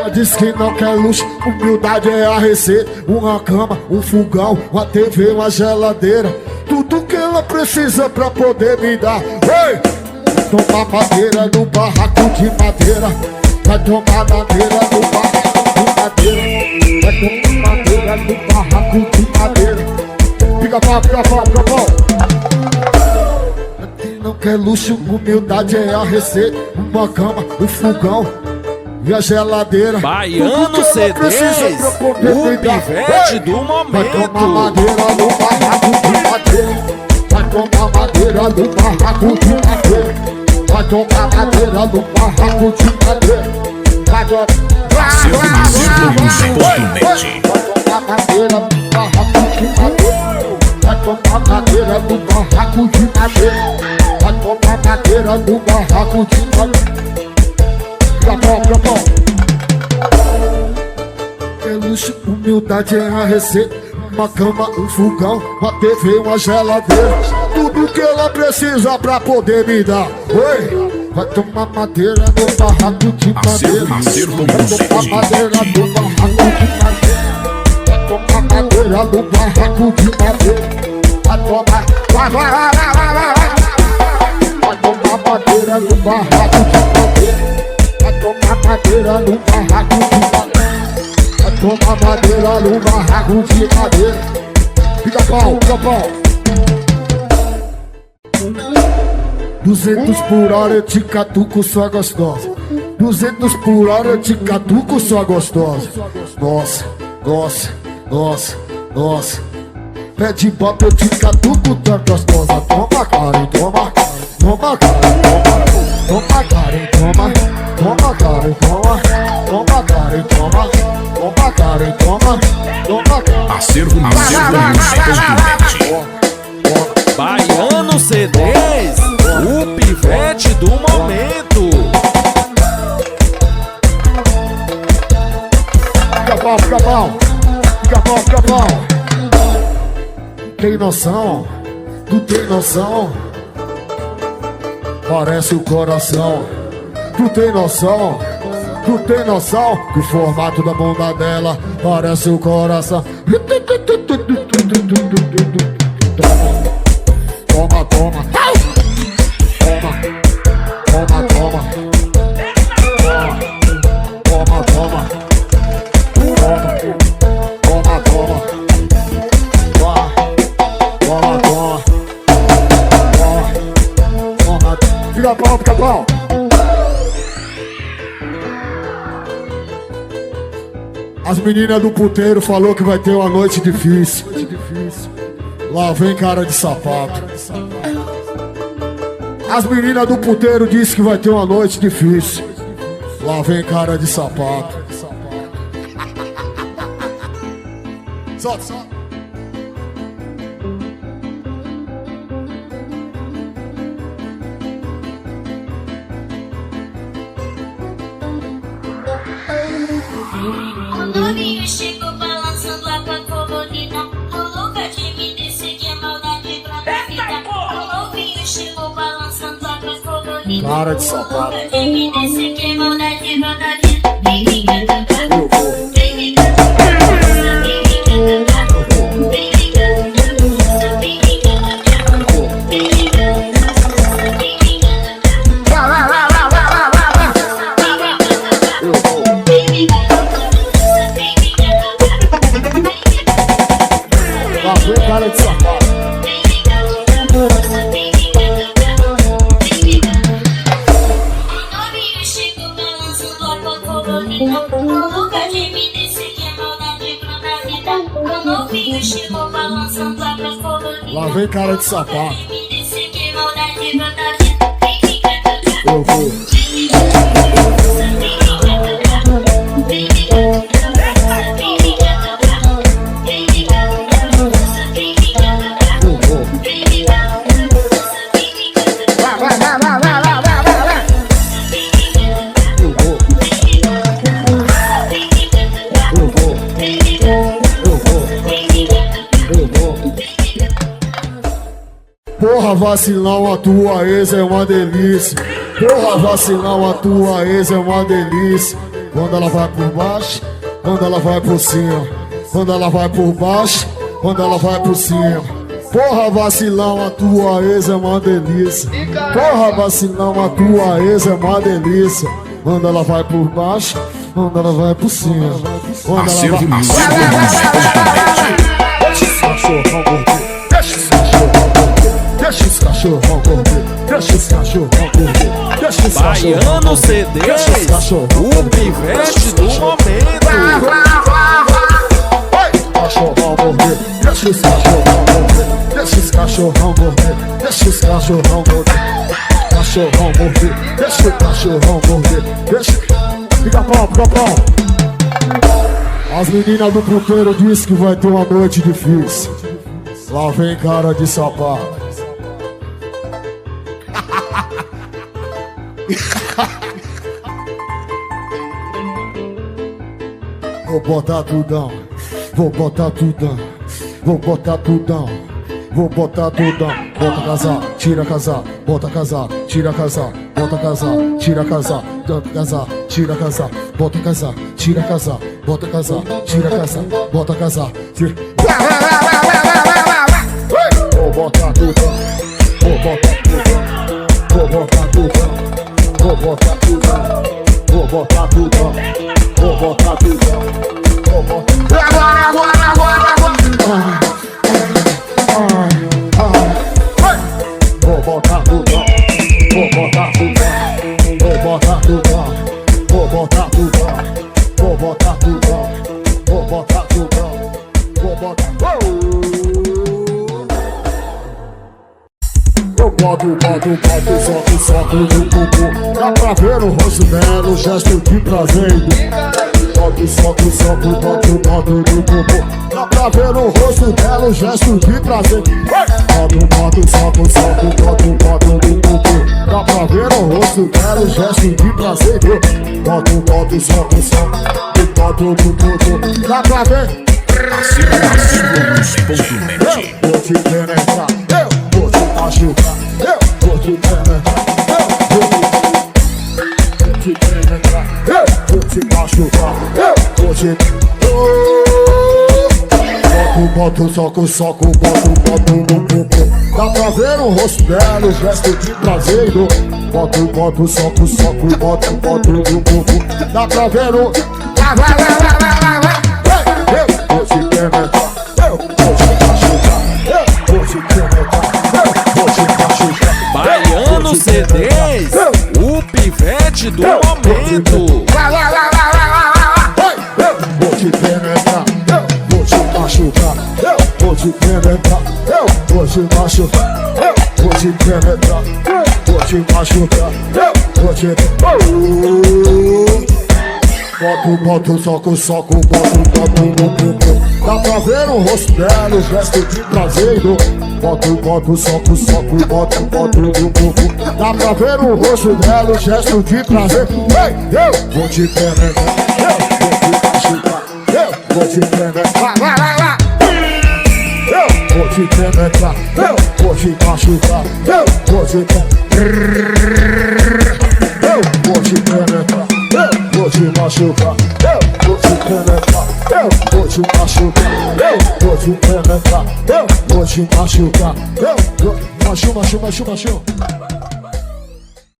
Ela diz que não quer luxo, humildade é a receita. Uma cama, um fogão, uma TV, uma geladeira. Tudo que ela precisa pra poder me dar. Oi! Vai tomar madeira no barraco de madeira. Vai tomar madeira no barraco de madeira. Vai tomar madeira no barraco de madeira. Pica-pau, pica-pau, pica-pau. Não quer luxo, humildade é a receita. Uma cama, um fogão e a geladeira. Baiano C10, o pivete do momento. Vai tomar madeira no barraco de madeira. Vai tomar madeira no barraco de madeira. Vai tomar madeira no barraco de madeira. Vai tomar madeira no barraco de madeira. Vai tomar madeira no barraco de madeira. Vai tomar madeira no barraco de madeira. Pica-pau. É luxo, humildade é a receita. Uma cama, um fogão, uma TV, uma geladeira. Tudo que ela precisa pra poder me dar. Oi! Vai tomar madeira no barraco de madeira. Vai tomar madeira no barraco de madeira. Vai tomar madeira no barraco de madeira. Vai tomar... Vai tomar madeira no barraco de madeira. Vai tomar madeira no barraco de madeira. Vai tomar madeira no barraco de madeira. Pica-pau, pica-pau. 200 por hora eu te catuco, sua gostosa. 200 por hora eu te catuco, sua gostosa. Nossa, nossa, nossa, nossa. Pede bop eu te catuco, tá gostosa. Toma cara, toma. Toma cara, toma. Toma cara, toma. Toma cara, toma. Toma cara, toma. Toma cara, toma. Toma cara. Acervo Baiano C10, o pivete do momento. Pica-pau, pica-pau. Pica-pau, pica-pau. Tem noção? Tu tem noção? Parece o coração. Tu tem noção? Tu tem noção? Que o formato da bunda dela parece o coração. Toma, toma. Toma, toma, toma. Toma, toma. Toma, toma, toma. Toma, toma. Toma. Pica-pau, pica-pau. As meninas do puteiro falou que vai ter uma noite difícil. Lá vem cara de sapato. As meninas do puteiro disse que vai ter uma noite difícil. Lá vem cara de sapato. Solta, solta. O novinho chegou balançando a tua colorida. Tô louca de me descer, que é maldade pra minha vida. O novinho chegou balançando a tua colorida. Cara de sapato. Tô louca de me descer, que é maldade pra minha vida. Vem me cantar, vem me cantar, vem me cantar, vem me cantar, vem me cantar, vem me cantar, vem me cantar. Lá vem cara de sapato. Lá vem cara de sapato. Eu vou. Porra, vacilão, a tua ex é uma delícia. Porra, vacilão, a tua ex é uma delícia. quando ela vai por baixo, quando ela vai por cima, quando ela vai por baixo, quando ela vai por cima. Porra, vacilão, a tua ex é uma delícia. Porra, vacilão, a tua ex é uma delícia. Quando ela vai por baixo, quando ela vai por cima, quando ela vai... Deixa esse cachorrão correr, deixa esse cachorrão correr, deixa esse cachorrão correr, deixa esse cachorrão correr, deixa esse cachorrão Baiano CDs, o pivete do momento. Cachorrão morrer, deixa esse cachorrão morrer, deixa esse cachorrão morrer, deixa esse cachorrão morrer, cachorrão morrer, deixa o cachorrão morrer, deixa. Fica bom, fica bom. As meninas do puteiro dizem que vai ter uma noite difícil. Lá vem cara de sapato. Vou botar tudão, vou botar tudão, vou botar tudão, vou botar tudão. Bota casar, tira casar, bota casar, tira casar, bota casar, tira casar, bota casar, tira casar, bota casar, tira casar, bota casar, tira casar, bota casar, tira. Vou botar tudão, vou botar tudão, vou botar tudão, vou botar tudão, vou botar tudão, vou botar tudão, vou botar. Agora. Vou botar tudão, vou botar tudão, vou botar tudão, vou botar tudão, vou botar tudão, vou botar tudão, vou botar. Eu boto, soco no bumbum. Dá pra ver o rosto dela, o gesto de prazer. Boto, soco no bumbum. Dá pra ver o rosto dela, o gesto de prazer. Boto, soco no bumbum. Dá pra ver o rosto dela, o gesto de prazer. Boto, soco no bumbum. Dá pra ver. Eu vou te penetrar, eu vou te machucar, eu vou te penetrar, eu vou te penetrar, eu vou te machucar, eu vou te... Boto, soco, boto no bumbum. Dá pra ver o rosto dela, o gesto de prazer. Boto, soco, boto no bumbum. Dá pra ver o... Eu vou te penetrar, eu vou te machucar, eu vou te penetrar, eu vou te machucar. Baiano CDs, o pivete do momento. Eu vou te penetrar, eu vou te machucar, eu vou te penetrar, eu vou te machucar, eu vou te penetrar, eu vou te machucar, eu vou te... Boto, soco, boto no bumbum. Dá pra ver o rosto dela, o gesto de prazer. Boto, soco, boto no bumbum. Dá pra ver o rosto dela, o gesto de prazer. Eu vou te penetrar, eu vou te machucar, eu vou te penetrar. Eu vou te penetrar, eu vou te machucar, eu vou te penetrar. Eu vou te penetrar, eu vou te machucar, eu vou te penetrar, eu vou te machucar, eu vou te penetrar, eu vou te machucar, eu vou... Machu.